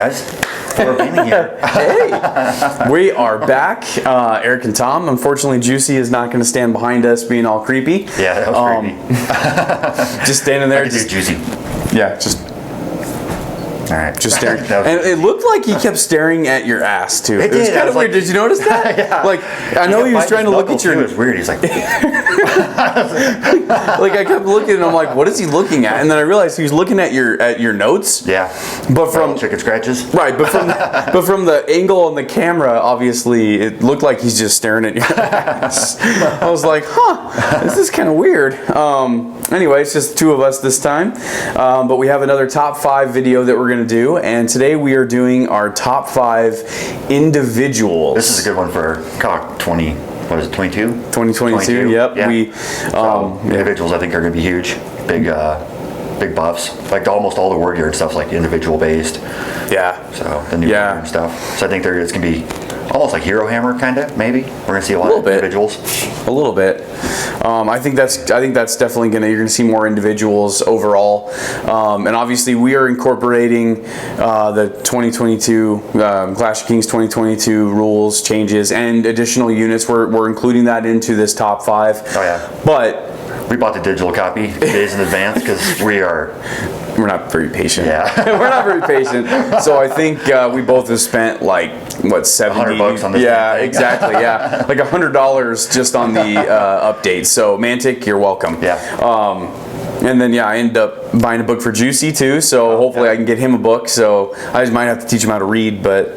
Guys, for being here. Hey, we are back. Eric and Tom. Unfortunately, Juicy is not going to stand behind us being all creepy. Yeah, that was creepy. Just standing there. I can do Juicy. Yeah, just. All right. Just staring. And it looked like he kept staring at your ass, too. It was kind of weird. Did you notice that? Yeah. Like, I know he was trying to look at your... It was weird. He's like... like, I kept looking and I'm like, what is he looking at? And then I realized he was looking at your notes. Yeah. But from... chicken scratches. Right, but from the angle on the camera, obviously, it looked like he's just staring at your ass. I was like, this is kind of weird. Anyway, it's just two of us this time. But we have another top 5 video that we're going to do, and today we are doing our top 5 individuals. This is a good one for COK 20. What is it? 22. 2022. Yep. Yeah. Individuals, I think, are going to be huge. Big buffs. Like almost all the war gear and stuff's like individual based. Yeah. So the new gear and stuff. So I think it's going to be almost like Hero Hammer, kind of. Maybe we're going to see a lot of individuals. A little bit. I think that's definitely you're gonna see more individuals overall, and obviously we are incorporating the 2022 Clash of Kings 2022 rules changes and additional units. We're including that into this top 5. Oh yeah. But we bought the digital copy days in advance because we're not very patient. Yeah. We're not very patient. So I think we both have spent like what, $100 on this. Yeah, exactly. Yeah, like $100 just on the update. So Mantic, you're welcome. Yeah. And then I ended up buying a book for Juicy too. So hopefully I can get him a book. So I just might have to teach him how to read, but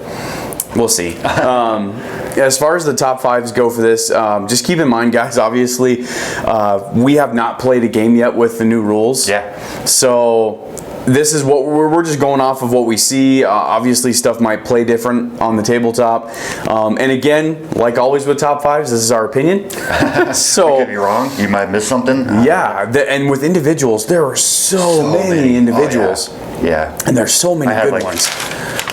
we'll see. As far as the top 5s go for this, just keep in mind, guys, obviously, we have not played a game yet with the new rules. Yeah. So this is what we're just going off of what we see. Obviously, stuff might play different on the tabletop. And again, like always with top 5s, this is our opinion. So you could be wrong. You might miss something. Yeah. And with individuals, there are so many individuals. Oh, yeah. And there's so many good ones.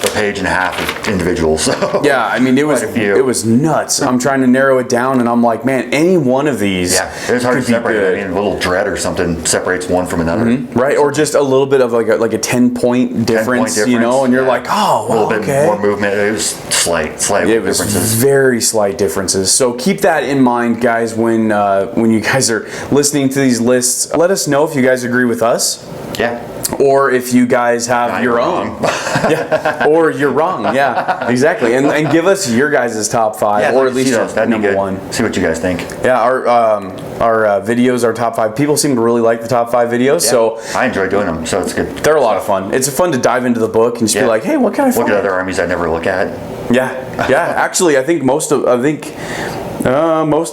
A page and a half of individuals. So yeah, I mean it was nuts. I'm trying to narrow it down, and I'm like, man, any one of these. Yeah, it's hard to separate. I mean, a little dread or something separates one from another. Mm-hmm. Right, or just a little bit of like a 10-point difference, you know, and you're like, oh, well, a little bit more movement. It was slight differences. Very slight differences. So keep that in mind, guys, when you guys are listening to these lists. Let us know if you guys agree with us. Yeah. Or if you guys have your own. Yeah. Or you're wrong. Yeah, exactly. And give us your guys' top 5, or at least your number 1. See what you guys think. Yeah, our videos, our top 5. People seem to really like the top 5 videos. Yeah. So I enjoy doing them. So it's good. They're a lot of fun. It's fun to dive into the book and just be like, hey, what can I find? Look at other armies I never look at. Yeah. Yeah. Actually, I think most of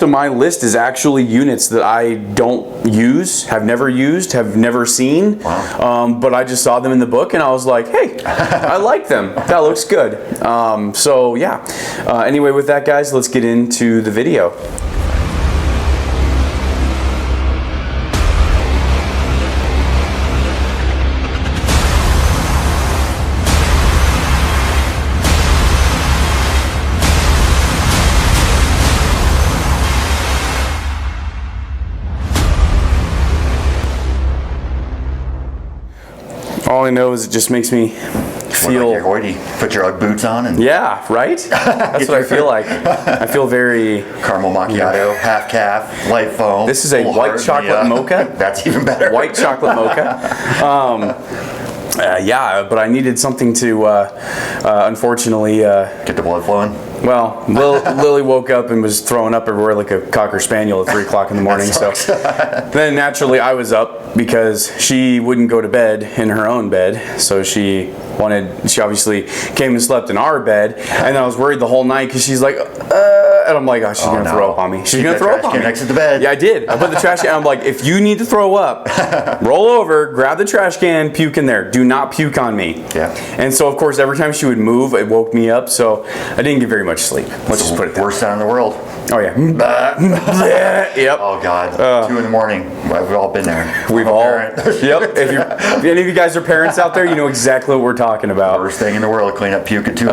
my list is actually units that I don't use, have never seen. Wow. But I just saw them in the book and I was like, hey, I like them. That looks good. So yeah. Anyway, with that, guys, let's get into the video. All I know is it just makes me feel... Like you're hoity. Put your Ugg boots on and... Yeah, right? That's what I feel like. I feel very... Caramel macchiato, half calf, light foam. This is a white chocolate mocha. That's even better. White chocolate mocha. Yeah, but I needed something to, unfortunately... Get the blood flowing? Well, Lily woke up and was throwing up everywhere like a Cocker Spaniel at 3 o'clock in the morning. So then naturally I was up because she wouldn't go to bed in her own bed. So she obviously came and slept in our bed. And I was worried the whole night because she's like, and I'm like, oh, she's going to throw up on me. She's going to throw up on me. Next to the bed. Yeah, I did. I put the trash can. I'm like, if you need to throw up, roll over, grab the trash can, puke in there. Do not puke on me. Yeah. And so, of course, every time she would move, it woke me up. So I didn't get very much sleep. Let's just put it there. Worst sound in the world. Oh, yeah. Yep. Oh, God. 2 in the morning. We've all been there. We've all. Yep. If any of you guys are parents out there, you know exactly what we're talking about. Worst thing in the world, clean up puke at 2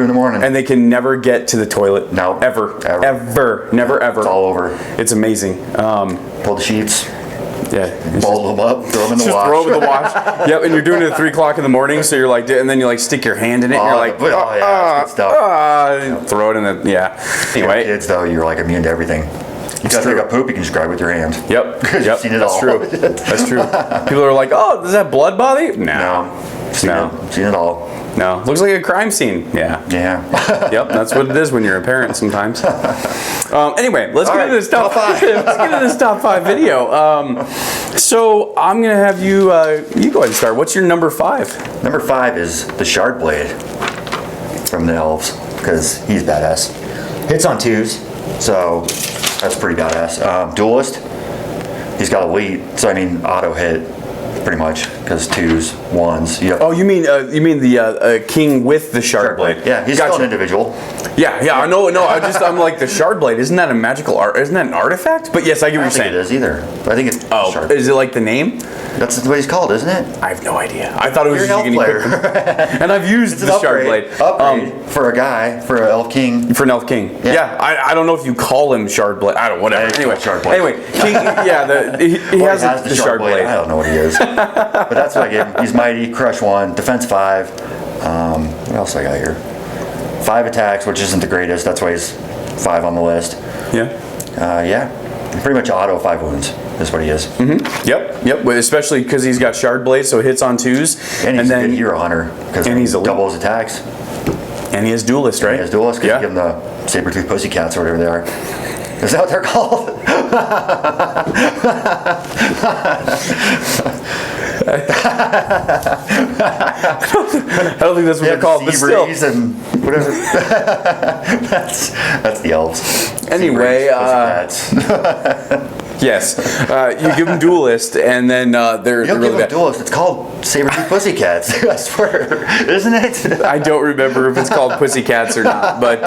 in the morning. And they can never get to the toilet. No. Ever. Never, ever. It's all over. It's amazing. Pull the sheets. Yeah. Ball them up, throw them in the Just wash. throw it in the wash. Yep, and you're doing it at 3 o'clock in the morning, so you're like, and then you like stick your hand in it, and you're like, that's good stuff. throw it in the, Anyway, kids though, you're like immune to everything. You gotta take a poop, you can just grab it with your hand. Yep. You've seen it That's all. true. That's true. People are like, oh, does that blood bother you? No. Seen it all. No. Looks like a crime scene. Yeah. Yep, that's what it is when you're a parent sometimes. Anyway, let's get into this top 5. Let's get into this top 5 video. So I'm gonna have you you go ahead and start. What's your number 5? Number 5 is the Shard Blade from the elves, because he's badass. Hits on 2s, so that's pretty badass. Duelist, he's got elite, so I mean auto hit pretty much, because 2s, 1s. Oh, you mean the king with the shard blade? Yeah, he's still an individual. Yeah, I know. No, I'm like the shard blade. Isn't that a magical art? Isn't that an artifact? But yes, I get what you're saying. I don't think it is either. I think it's Shard. Is it like the name? That's what he's called, isn't it? I have no idea. I thought it was You're just an elf player. And I've used the shard blade. Upgrade for a guy, for an elf king. For an elf king. Yeah, I don't know if you call him shard blade. I don't. Whatever. Anyway, shard blade. Anyway, he has the shard blade. I don't know what he is, but that's what I gave him. He's mighty, crush 1, defense 5. What else I got here? 5 attacks, which isn't the greatest. That's why he's 5 on the list. Yeah. Pretty much auto 5 wounds is what he is. Yep. Especially because he's got shard blade, so it hits on 2s. And he's a good hero hunter because he doubles attacks. And he has duelist, right? He has duelist because you give him the saber-toothed pussycats or whatever they are. Is that what they're called? I don't think that's what they're called, but still. And whatever. that's the elves. Anyway, yes, you give them duelist, and then they're you don't really give them bad. duelist. It's called saber-toothed pussycats. I swear, isn't it? I don't remember if it's called pussycats or not, but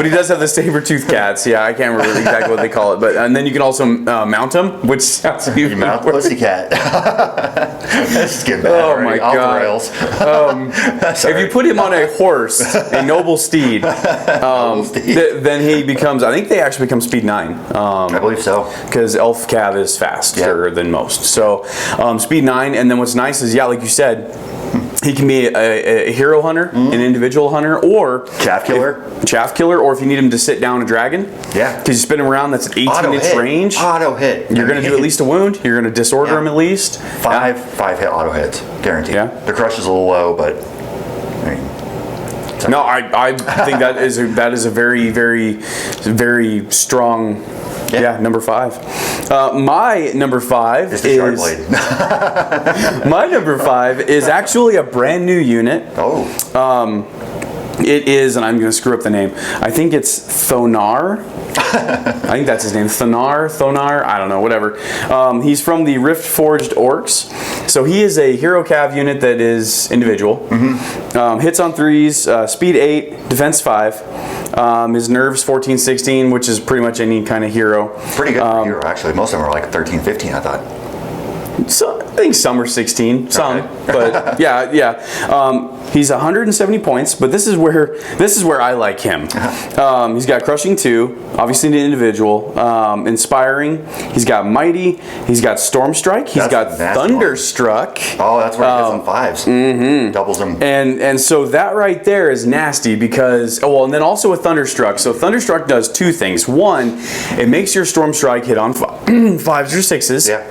he does have the saber-toothed cats. Yeah, I can't remember exactly what they call it, but and then you can also mount them, which sounds even mount worse. Pussycat. That's just getting bad. Oh my Off the God! rails. If you put him on a horse, a noble steed, then he becomes. I think they actually become speed 9. I believe so. Because elf cav is faster than most. So speed 9, and then what's nice is like you said, he can be a hero hunter, an individual hunter, or chaff killer, or if you need him to sit down a dragon. Yeah. Because you spin him around, that's an 18-inch range. Auto hit. You're going to do at least a wound. You're going to disorder him at least. 5 hit auto hits, guaranteed. Yeah. The crush is a little low, but I mean. No, I think that is a very, very, very strong. Yeah, number 5. My number 5 is the shard blade. My number 5 is actually a brand new unit. It is, and I'm going to screw up the name. I think it's Thonar. I think that's his name. Thonar. I don't know. Whatever. He's from the Rift Forged Orcs. So he is a hero cav unit that is individual. Hits on 3s, speed 8, defense 5. His nerves 14, 16, which is pretty much any kind of hero. Pretty good for hero, actually. Most of them are like 13, 15, I thought. So, I think some are 16, but yeah. He's 170 points, but this is where I like him. He's got crushing 2, obviously an individual, inspiring. He's got mighty. He's got storm strike. He's got thunderstruck. Oh, that's where he gets on 5s. Doubles them. And so that right there is nasty because and then also with thunderstruck. So thunderstruck does 2 things. One, it makes your storm strike hit on 5s or 6s. Yeah.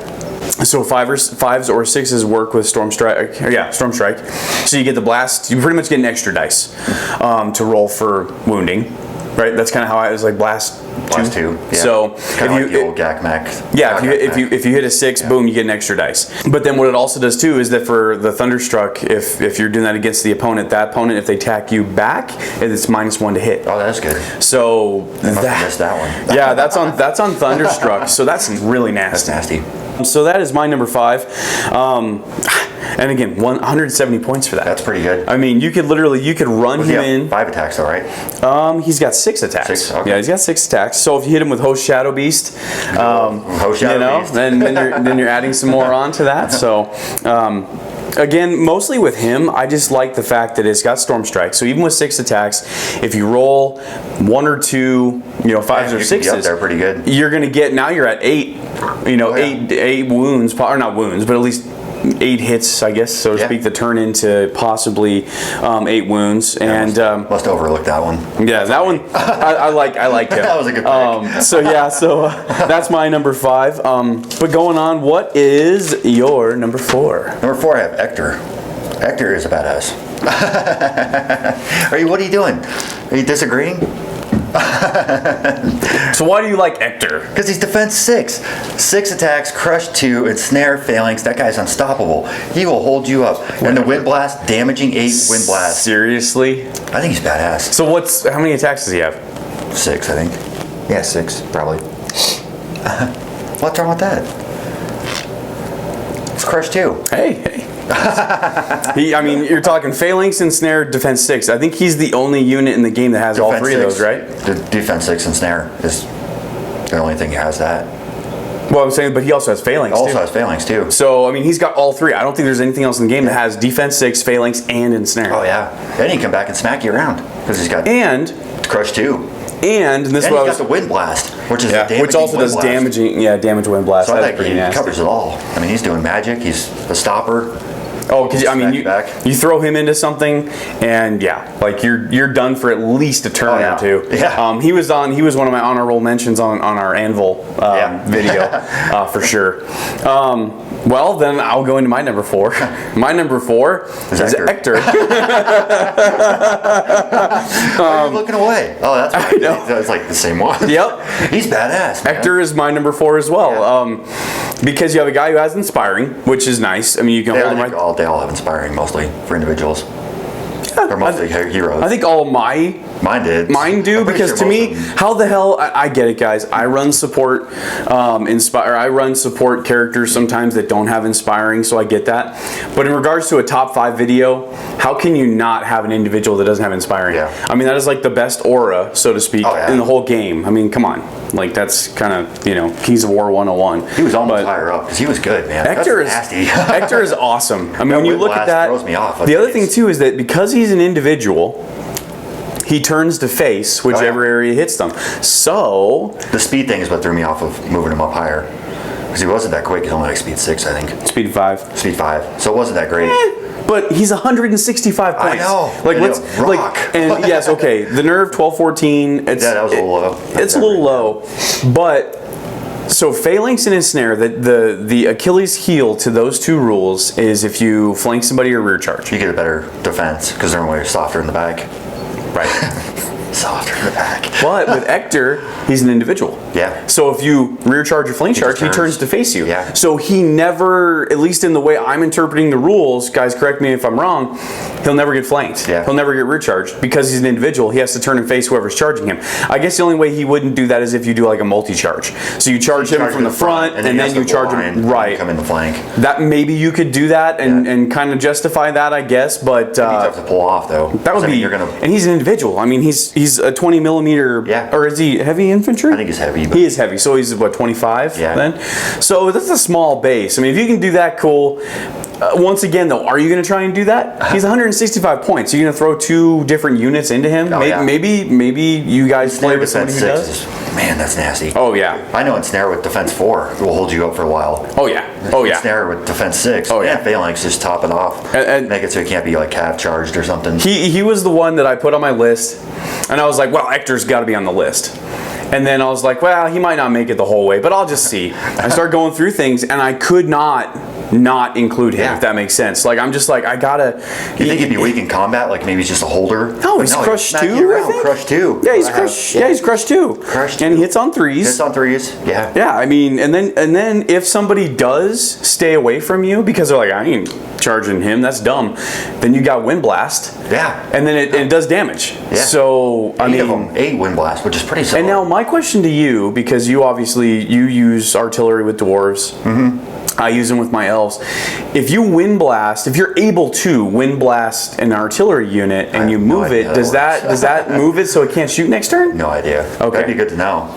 So 5s or 6s work with Storm Strike. Storm Strike. So you get the blast. You pretty much get an extra dice to roll for wounding. Right. That's kind of how I was like blast 2. Yeah. So if you the old Gak Mac. Yeah. If you hit a 6, boom, you get an extra dice. But then what it also does too is that for the Thunderstruck, if you're doing that against the opponent, if they attack you back, it's -1 to hit. Oh, that's good. So I missed that one. Yeah, that's on Thunderstruck. So that's really nasty. That's nasty. So that is my number 5. And again, 170 points for that. That's pretty good. I mean, you could run him in. 5 attacks, all right? He's got 6 attacks. 6, okay. Yeah, he's got 6 attacks. So if you hit him with Host Shadow Beast, Beast. then you're adding some more on to that. So Again, mostly with him, I just like the fact that it's got Storm Strike. So even with 6 attacks, if you roll 1 or 2, 5s or 6s, they're pretty good. You're going to get, now you're at 8, eight wounds, or not wounds, but at least 8 hits, I guess, so to speak, that turn into possibly 8 wounds. And must overlook that one. Yeah, that one I like him. That was a good pick. So that's my number 5. But going on, what is your number 4? Number 4, I have Hector. Hector is a badass. What are you doing? Are you disagreeing? So why do you like Hector? Because he's defense 6. 6 attacks, crush 2, and snare phalanx. That guy's unstoppable. He will hold you up. And the wind blast, damaging 8 wind blast. Seriously? I think he's badass. So how many attacks does he have? 6, I think. Yeah, 6, probably. What's wrong with that? It's crush 2. Hey. You're talking phalanx and snare, defense 6. I think he's the only unit in the game that has all 3 of those, right? The defense 6 and snare is the only thing he has that. Well, I'm saying, but he also has phalanx too. Also has phalanx too. So, he's got all 3. I don't think there's anything else in the game that has defense 6, phalanx, and ensnare. Oh yeah. Then he can come back and smack you around because he's got crush 2. And this and he's got the wind blast, which is which also does damage wind blast. So I think he covers it all. He's doing magic. He's a stopper. Oh, because you throw him into something, and you're done for at least a turn or 2. Yeah. He was one of my honorable mentions on our Anvil video for sure. Well, then I'll go into my number 4. My number 4 is Hector. Why are you looking away? Oh, that's I know. It's like the same one. Yep. He's badass, man. Hector is my number 4 as well. Because you have a guy who has inspiring, which is nice. You can hold him right. They all have inspiring, mostly for individuals. They're mostly heroes. I think all of mine do, because to me, how the hell, I get it, guys. I run support I run support characters sometimes that don't have inspiring, so I get that. But in regards to a top 5 video, how can you not have an individual that doesn't have inspiring? Yeah. That is like the best aura, so to speak, in the whole game. Come on. That's kind of, Kings of War 101. He was almost higher up because he was good, man. Hector is nasty. Hector is awesome. When you look at that, throws me off. The other thing too is that because he's an individual, he turns to face whichever area hits them. So the speed thing is what threw me off of moving him up higher, because he wasn't that quick. He's only like speed 6, I think. Speed 5. Speed 5. So it wasn't that great. But he's 165 points. I know. And yes, okay. The nerve 12-14. That was a little low. It's a little low, but. So phalanx and ensnare, the Achilles heel to those 2 rules is if you flank somebody or rear charge. You get a better defense because they're way softer in the back. Right. Softer in the back. But with Hector, he's an individual. Yeah. So if you rear charge or flank charge, he turns to face you. Yeah. So he never, at least in the way I'm interpreting the rules, guys correct me if I'm wrong, he'll never get flanked. Yeah. He'll never get rear charged because he's an individual. He has to turn and face whoever's charging him. I guess the only way he wouldn't do that is if you do like a multi-charge. So you charge him from the front and then you charge him right. Come in the flank. That maybe you could do that and kind of justify that, I guess, but you have to pull off though. That would be. And he's an individual. He's a 20 millimeter. Or is he heavy infantry? I think he's heavy. He is heavy. So he's what, 25 then? So that's a small base. If you can do that, cool. Once again, though, are you going to try and do that? He's 165 points. You're going to throw 2 different units into him? Maybe you guys play with somebody who does? Man, that's nasty. Oh, yeah. I know ensnare with defense 4 will hold you up for a while. Oh, yeah. Ensnare with defense 6. Oh, yeah. And phalanx, just top it off. And make it so he can't be like calf charged or something. He was the one that I put on my list, and I was like, well, Hector's got to be on the list. And then I was like, well, he might not make it the whole way, but I'll just see. I started going through things, and I could not include him, if that makes sense. I'm just like, I gotta. You think he'd be weak in combat? Like maybe he's just a holder? No, he's crushed 2. I think. Crushed 2. Yeah, he's crushed. Yeah, he's crushed 2. And he hits on 3s. Hits on 3s. Yeah. Yeah, and then if somebody does stay away from you because they're like, I ain't charging him, that's dumb. Then you got wind blast. Yeah. And then it does damage. Yeah. So 8 wind blast, which is pretty solid. And now my question to you, because you use artillery with dwarves. Mm-hmm. I use them with my elves. If you wind blast, if you're able to wind blast an artillery unit and you move it, does that move it so it can't shoot next turn? No idea. Okay. That'd be good to know.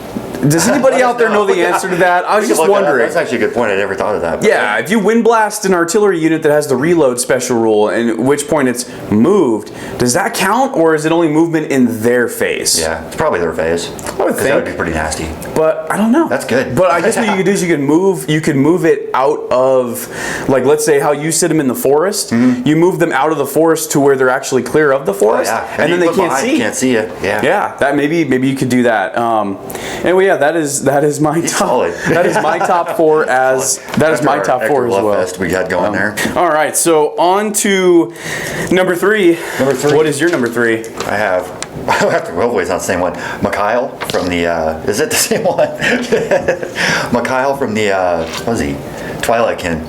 Does anybody out there know the answer to that? I was just wondering. That's actually a good point. I never thought of that. Yeah, if you wind blast an artillery unit that has the reload special rule, and at which point it's moved, does that count, or is it only movement in their phase? Yeah, it's probably their phase. I would think. That would be pretty nasty. But I don't know. That's good. But I guess what you could do is you could move it out of, like, let's say how you sit them in the forest. You move them out of the forest to where they're actually clear of the forest, and then they can't see. Can't see it. Yeah. Yeah, that maybe you could do that. Anyway, yeah, that is my top. Solid. That is my top four as my top four as well. Fest we got going there. All right, so on to number three. Number three. What is your number three? I have. Hopefully it's not the same one. Mikhail from the. Is it the same one? Mikhail from the. What was he? Twilight Kin.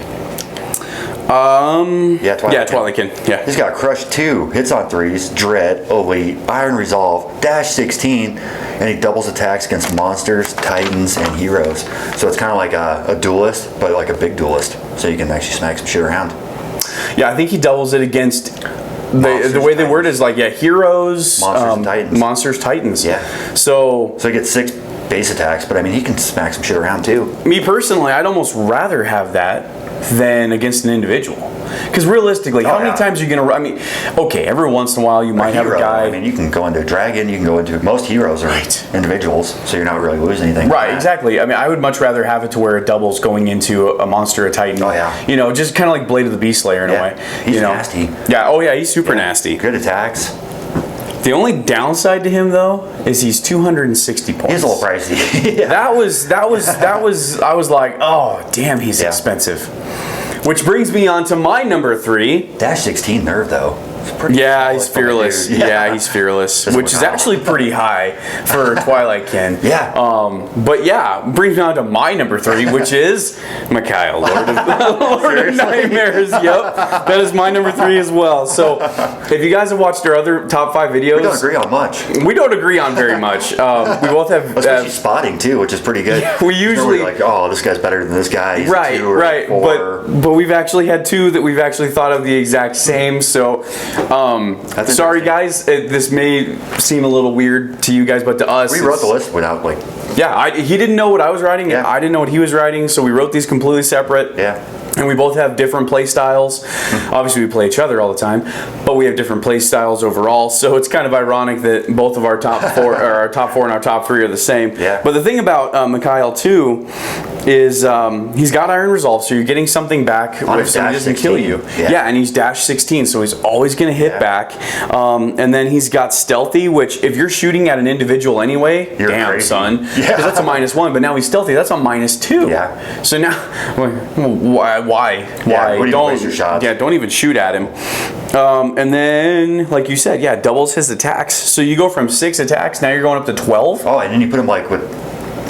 Yeah, Twilight Kin. Yeah. He's got Crush 2, hits on 3s, Dread, Elite, Iron Resolve, Dash 16, and he doubles attacks against monsters, titans, and heroes. So it's kind of like a duelist, but like a big duelist. So you can actually smack some shit around. Yeah, I think he doubles it against the way they word it is like, heroes, monsters, titans. Yeah. So he gets 6 base attacks, but I mean, he can smack some shit around too. Me personally, I'd almost rather have that than against an individual. Because realistically, how many times are you going to... I mean, okay, every once in a while you might have a guy... I mean, you can go into a dragon, you can go into... Most heroes are individuals, so you're not really losing anything. Right, exactly. I mean, I would much rather have it to where it doubles going into a monster, a titan. Oh, yeah. You know, just kind of like Blade of the Beast Slayer in a way. He's nasty. Yeah, oh yeah, he's super nasty. Good attacks. The only downside to him though is he's 260 points. He's a little pricey. That was I was like, oh damn, he's expensive. Which brings me on to my number 3. Dash 16 nerve though. He's fearless. Yeah, he's fearless, which is actually pretty high for Twilight Kin. Yeah. But yeah, brings me on to my number 3, which is Mikhail, Lord of Nightmares. Yep, that is my number 3 as well. So, if you guys have watched our other top 5 videos, we don't agree on much. We don't agree on very much. We both have especially spotting too, which is pretty good. We usually like, oh, this guy's better than this guy. He's right, 2 or 4. But we've actually had 2 that we've actually thought of the exact same. So. Sorry guys, this may seem a little weird to you guys, but to us, we wrote the list without like. Yeah, he didn't know what I was writing, and I didn't know what he was writing, so we wrote these completely separate. Yeah. And we both have different play styles. Obviously, we play each other all the time, but we have different play styles overall. So it's kind of ironic that both of our top 4, or our top 4 and our top 3 are the same. Yeah. But the thing about Mikhail too is he's got Iron Resolve, so you're getting something back if somebody doesn't kill you. Yeah. And he's dash 16, so he's always going to hit back. And then he's got Stealthy, which if you're shooting at an individual anyway, you're damn crazy. son, because that's a -1. But now he's Stealthy, that's a -2. Yeah. So now, why? Don't waste your shots. Yeah, don't even shoot at him. And then, like you said, doubles his attacks. So you go from 6 attacks, now you're going up to 12. Oh, and then you put him like with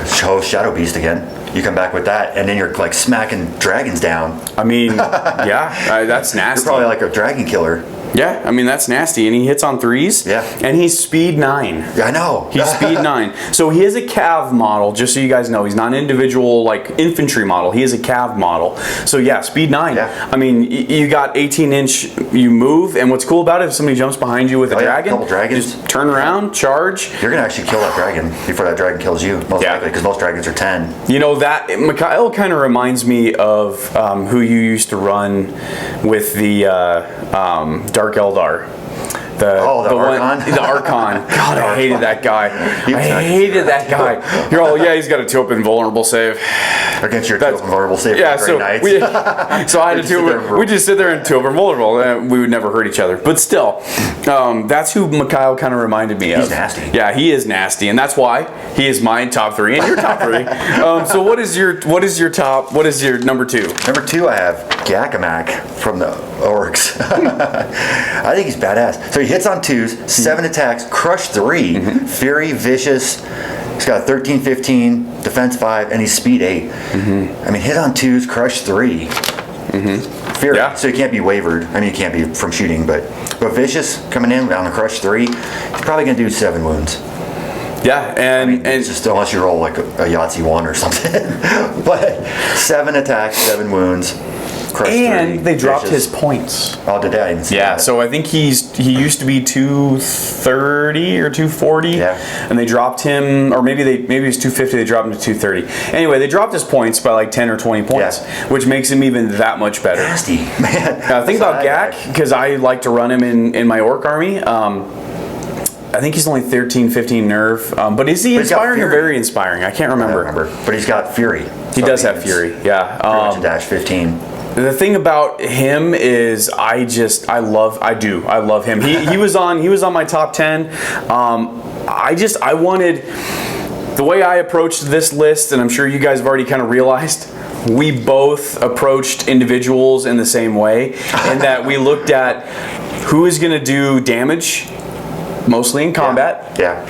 Shadow Beast again. You come back with that, and then you're like smacking dragons down. I mean, that's nasty. You're probably like a dragon killer. Yeah, I mean, that's nasty. And he hits on 3s. Yeah. And he's speed 9. Yeah, I know. He's speed 9. So he is a cav model, just so you guys know. He's not an individual, like, infantry model. He is a cav model. So, yeah, speed 9. Yeah. I mean, you got 18-inch, you move, and what's cool about it, if somebody jumps behind you with a dragon, couple dragons. just turn around, charge. You're going to actually kill that dragon before that dragon kills you, most likely, because most dragons are 10. You know, that Mikhail kind of reminds me of who you used to run with the Dark Eldar. The Archon? The Archon. God, I hated that guy. I hated that guy. You're all, he's got a 2-up invulnerable save. Against your 2-up invulnerable save for so nights. So I had to we just sit there and 2-up invulnerable, and we would never hurt each other. But still, that's who Mikhail kind of reminded me of. He's nasty. Yeah, he is nasty, and that's why he is my top 3 and your top 3. So what is your number 2? Number 2, I have Gakamak from the Orcs. I think he's badass. So he hits on 2s, 7 attacks, crush 3, Fury, Vicious. He's got 13, 15, defense 5, and he's speed 8. I mean, hit on 2s, crush 3. Fury, so he can't be wavered. I mean, he can't be from shooting, but Vicious coming in on the crush 3, he's probably going to do 7 wounds. Yeah, and just unless you roll like a Yahtzee 1 or something. But 7 attacks, 7 wounds. Crush and 3, they dropped Vicious. his points. Oh, did they? I didn't see Yeah, that. so I think he used to be 230 or 240, Yeah. and they dropped him, or maybe he was 250. They dropped him to 230. Anyway, they dropped his points by like 10 or 20 points, which makes him even that much better. Nasty, man. Think about That's Gak, because I like to run him in my Orc army. I think he's only 13, 15 nerve, but is he But he's got inspiring or Fury. very inspiring? I can't I remember. don't remember, but he's got Fury. He does have Fury, yeah. Pretty much a dash 15. The thing about him is I love him. He was on my top 10. I wanted, the way I approached this list, and I'm sure you guys have already kind of realized, we both approached individuals in the same way, in that we looked at who is going to do damage mostly in combat. Yeah.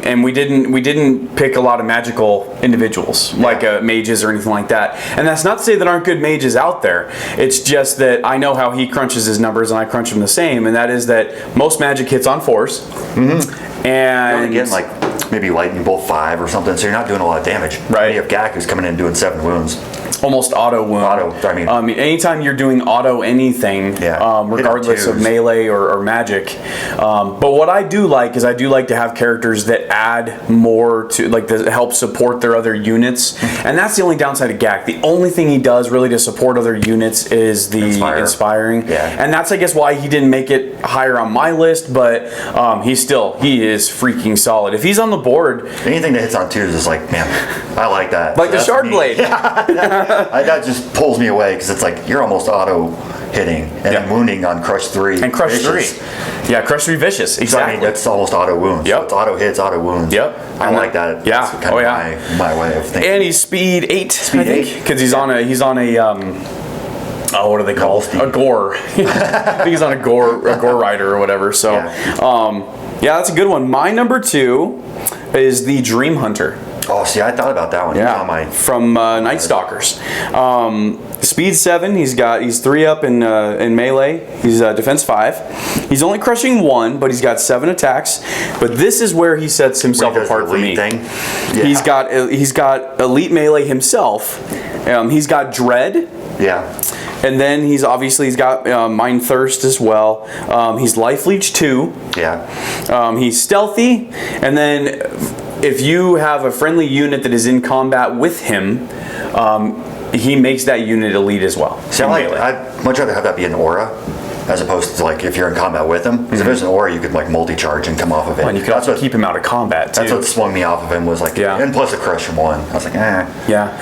And we didn't pick a lot of magical individuals like mages or anything like that. And that's not to say that aren't good mages out there. It's just that I know how he crunches his numbers and I crunch them the same. And that is that most magic hits on 4s. Mm-hmm. And Again, like maybe lightning bolt 5 or something, so you're not doing a lot of damage. Right. You have Gak who's coming in doing 7 wounds. almost auto wound. I mean, anytime you're doing auto anything, regardless of melee or magic. But what I do like is I do like to have characters that add more to, like, that help support their other units, and that's the only downside of Gak. The only thing he does really to support other units is the inspiring, and that's, I guess, why he didn't make it higher on my list. But he is freaking solid. If he's on the board, anything that hits on 2s is like, man, I like that. Like the Shard Blade. That just pulls me away because it's like you're almost auto hitting and then wounding on Crush 3. And Crush Vicious. 3. Yeah, Crush 3 Vicious. Exactly. So, I mean, that's almost auto wounds. Yep. So it's auto hits, auto wounds. Yep. I like that. Yeah. That's kind of my way of thinking. And he's speed 8. Speed 8. Because he's on a what do they call it? A gore. I think he's on a gore rider or whatever. So yeah, that's a good one. My number 2 is the Dream Hunter. Oh, see, I thought about that one. Yeah, from Night Stalkers. Speed 7. He's 3 up in melee. He's defense 5. He's only crushing 1, but he's got 7 attacks. But this is where he sets himself apart for me. He's got elite melee himself. He's got Dread. Yeah. And then he's got Mind Thirst as well. He's Life Leech 2. Yeah. He's stealthy, and then if you have a friendly unit that is in combat with him, he makes that unit elite as well. See, I'd much rather have that be an aura as opposed to, like, if you're in combat with him. Because if there's an aura, you could, like, multi-charge and come off of it. Well, and you can also keep him out of combat, too. That's what swung me off of him, was like, and plus the crush from 1. I was like, Yeah.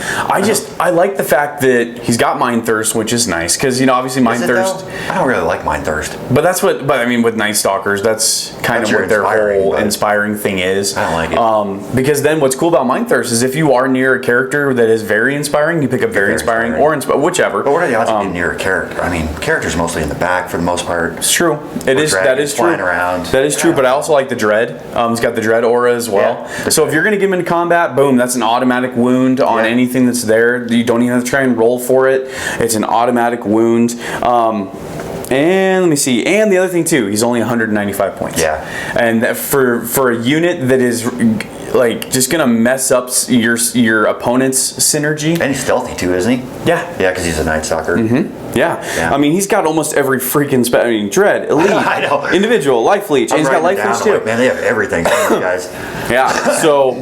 I like the fact that he's got Mind Thirst, which is nice, because, obviously Mind Thirst. I don't really like Mind Thirst. But I mean, with Night Stalkers, that's kind of what their whole inspiring thing is. I don't like it. Because then what's cool about Mind Thirst is if you are near a character that is very inspiring, you pick up very inspiring or whichever. But what are the odds of being near a character? I mean, characters mostly in the back for the most part. It's true. That is true. Flying around. That is true, but I also like the Dread. He's got the Dread aura as well. So if you're going to get him into combat, boom, that's an automatic wound on anything that's there. You don't even have to try and roll for it. It's an automatic wound. And let me see. And the other thing too, he's only 195 points. Yeah. And for a unit that is like just gonna mess up your opponent's synergy. And he's stealthy too, isn't he? Yeah. Yeah, because he's a Night Stalker. Yeah. I mean, he's got almost every freaking Dread, elite, I know. Individual, Life Leech, and he's got Life Leech too. Like, man, they have everything, guys. Yeah. So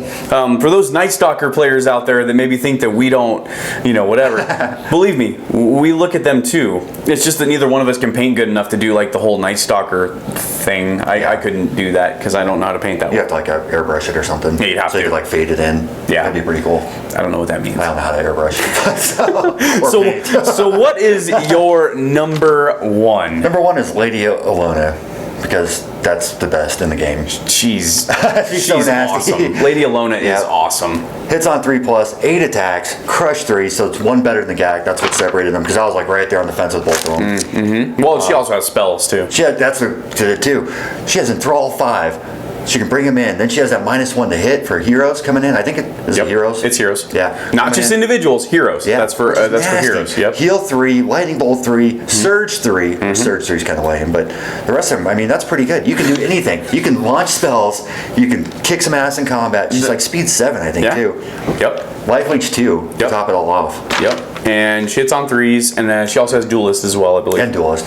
for those Night Stalker players out there that maybe think that we don't, whatever, believe me, we look at them too. It's just that neither one of us can paint good enough to do like the whole Night Stalker thing. I couldn't do that because I don't know how to paint that. You have to like airbrush it or something. Yeah, you'd have so you could like fade it in. Yeah, that'd be pretty cool. I don't know what that means. I don't know how to airbrush it. So what is your number 1? Number 1 is Lady Alona, because that's the best in the game. She's so nasty. Awesome. Lady Alona is awesome. Hits on 3+, 8 attacks, crush 3, so it's 1 better than Gak. That's what separated them, because I was like right there on the fence with both of them. Well, she also has spells too. That's it too. She has Enthrall 5. She can bring him in. Then she has that -1 to hit for heroes coming in. I think it heroes. It's heroes. Yeah. Not just individuals, heroes. Yeah. That's for heroes. Yep. Heal 3, Lightning Bolt 3, Surge 3. Surge 3 is kind of lame, but the rest of them, I mean, that's pretty good. You can do anything. You can launch spells. You can kick some ass in combat. She's like speed 7, I think, too. Yep. Life Leech 2 to top it all off. Yep. and she hits on 3s, and then she also has Duelist as well, I believe. And Duelist.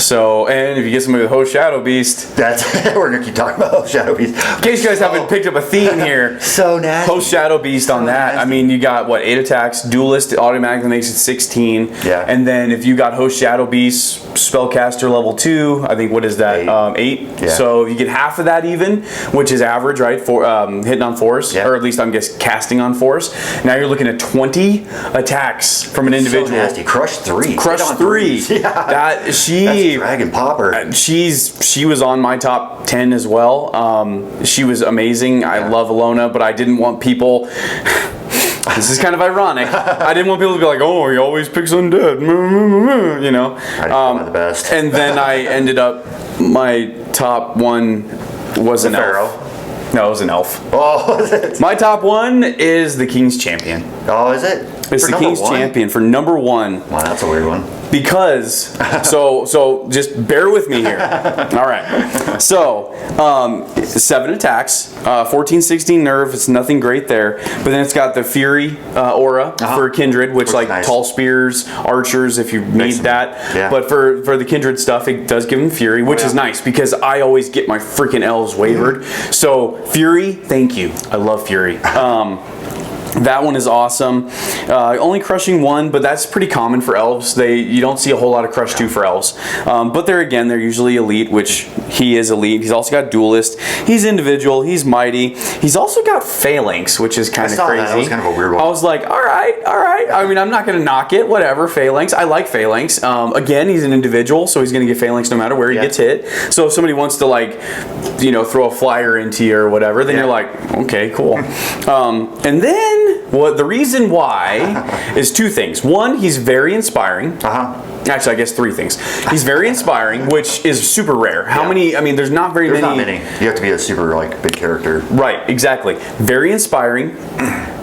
So, and if you get somebody with Host Shadow Beast, That's we're gonna keep talking about Host Shadow Beast. in case you guys haven't picked up a theme here, So nasty. Host Shadow Beast on that. I mean, you got what, 8 attacks. Duelist, it automatically makes it 16. Yeah. And then if you got Host Shadow Beast, spellcaster level 2, I think what is that? 8. Yeah. So you get half of that even, which is average, right? For hitting on force, Yeah. or at least I'm guessing casting on force. Now you're looking at 20 attacks from an individual. So nasty. Crush 3. Crush Hit on 3. 3s. Yeah. That That's she. a dragon popper. She was on my top 10 as well. She was amazing. I love Alona, but I didn't want people. This is kind of ironic. I didn't want people to be like, "Oh, he always picks undead," you know. One of the best. And then I ended up, my top one was an Pharaoh. elf. No, it was an elf. Oh, is it? My top one is the King's Champion. Oh, is it? It's the King's Champion for number 1. Wow, that's a weird one. Because, so just bear with me here. All right. So, 7 attacks, 14, 16 nerve. It's nothing great there. But then it's got the Fury aura for Kindred, which like nice. tall spears, archers, if you need that. Yeah. But for the Kindred stuff, it does give them Fury, which is nice because I always get my freaking elves wavered. So Fury, thank you. I love Fury. That one is awesome. Only crushing 1, but that's pretty common for elves. You don't see a whole lot of crush 2 for elves. But they're usually elite, which he is elite. He's also got Duelist. He's individual. He's mighty. He's also got Phalanx, which is kind of crazy. That was kind of a weird one. I was like, all right. I mean, I'm not going to knock it. Whatever, Phalanx. I like Phalanx. Again, he's an individual, so he's going to get Phalanx no matter where he gets hit. So if somebody wants to throw a flyer into you or whatever, then you're like, okay, cool. And then the reason why is 2 things. 1, he's very inspiring. Actually, I guess 3 things. He's very inspiring, which is super rare. How many? I mean, there's not very many. There's not many. You have to be a super big character. Right, exactly. Very inspiring.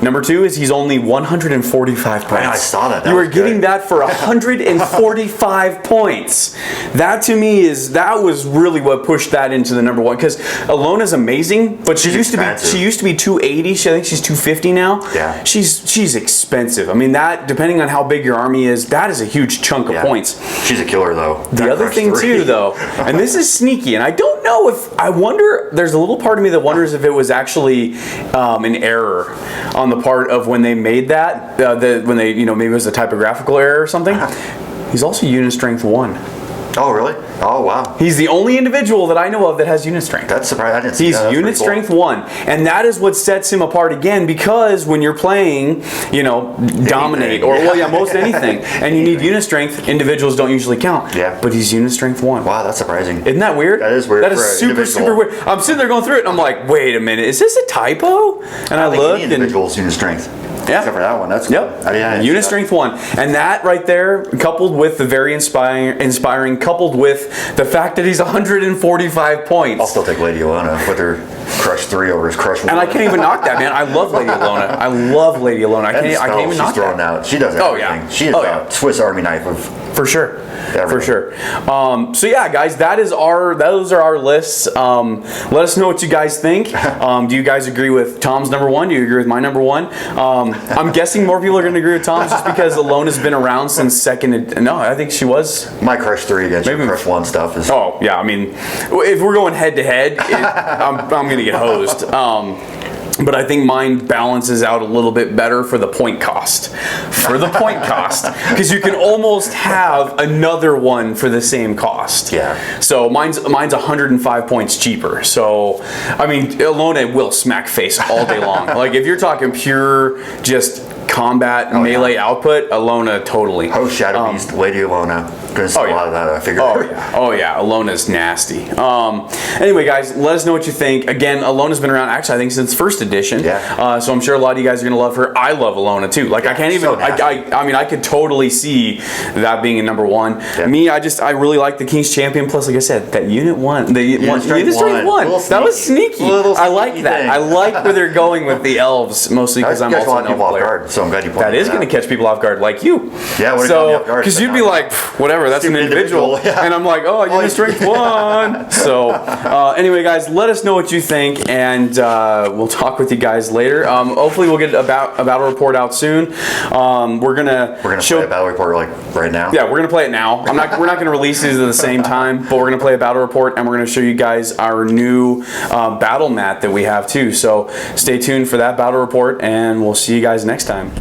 Number 2 is he's only 145 points. I saw that. You were getting that for 145 points. That to me that was really what pushed that into the number 1. Because Alona's amazing, but she used to be 280. I think she's 250 now. Yeah. She's expensive. I mean, that depending on how big your army is, that is a huge chunk of points. She's a killer though. The other thing too, though, and this is sneaky, and I don't know I wonder. There's a little part of me that wonders if it was actually an error on the part of when they made that. When they, maybe it was a typographical error or something. He's also unit strength 1. Oh, really? Oh, wow. He's the only individual that I know of that has unit strength. That's surprising. I didn't see He's that. That's unit pretty strength 1, and that is what sets him apart again. Because when you're playing, dominate or most anything, and you need unit strength, individuals don't usually count. Yeah. But he's unit strength 1. Wow, that's surprising. Isn't that weird? That is weird. That is super weird. I'm sitting there going through it, and I'm like, wait a minute, is this a typo? And I think look, any individual's unit strength. Yeah. Except for that one. That's cool. Yep. Unit strength 1. And that right there, coupled with the very inspiring, coupled with the fact that he's 145 points. I'll still take Lady Alona with her crush 3 over his crush 1. And I can't even knock that, man. I love Lady Alona. I can't even knock throwing that. Out. She does everything. She is a Swiss Army knife of... For sure. Everything. For sure. So yeah, guys, those are our lists. Let us know what you guys think. Do you guys agree with Tom's number 1? Do you agree with my number 1? I'm guessing more people are going to agree with Tom's just because Alona's been around since second. No, I think she was. My crush 3 against your crush 1 stuff is... Oh yeah, I mean, if we're going head to head, I'm going to get hosed. But I think mine balances out a little bit better for the point cost. Because you can almost have another one for the same cost. Yeah. So mine's 105 points cheaper. So, I mean, Alona will smack face all day long. Like, if you're talking pure just combat melee output, Alona totally. Host Shadow Beast, Lady Alona. There's a lot of that, I figured. Oh yeah, Alona's nasty. Anyway, guys, let us know what you think. Again, Alona's been around, actually, I think since first edition. Yeah. So I'm sure a lot of you guys are gonna love her. I love Alona too. Like, I can't even. I mean, I could totally see that being a number 1. Yeah. Me, I really like the King's Champion. Plus, like I said, that unit 1, unit strength 1. That was sneaky. I like that. I like where they're going with the elves, mostly because I'm also an elf player. So I'm glad you pointed that is going to catch people off guard, like you. Yeah. What so, because you'd be like, whatever. whatever, that's an Stupid individual. yeah. And I'm like, oh, I give me strength 1. So anyway, guys, let us know what you think, and we'll talk with you guys later. Hopefully we'll get a battle report out soon. We're gonna play a battle report like right now. Yeah, we're gonna play it now. We're not gonna release these at the same time, but we're gonna play a battle report, and we're gonna show you guys our new battle mat that we have too. So stay tuned for that battle report, and we'll see you guys next time.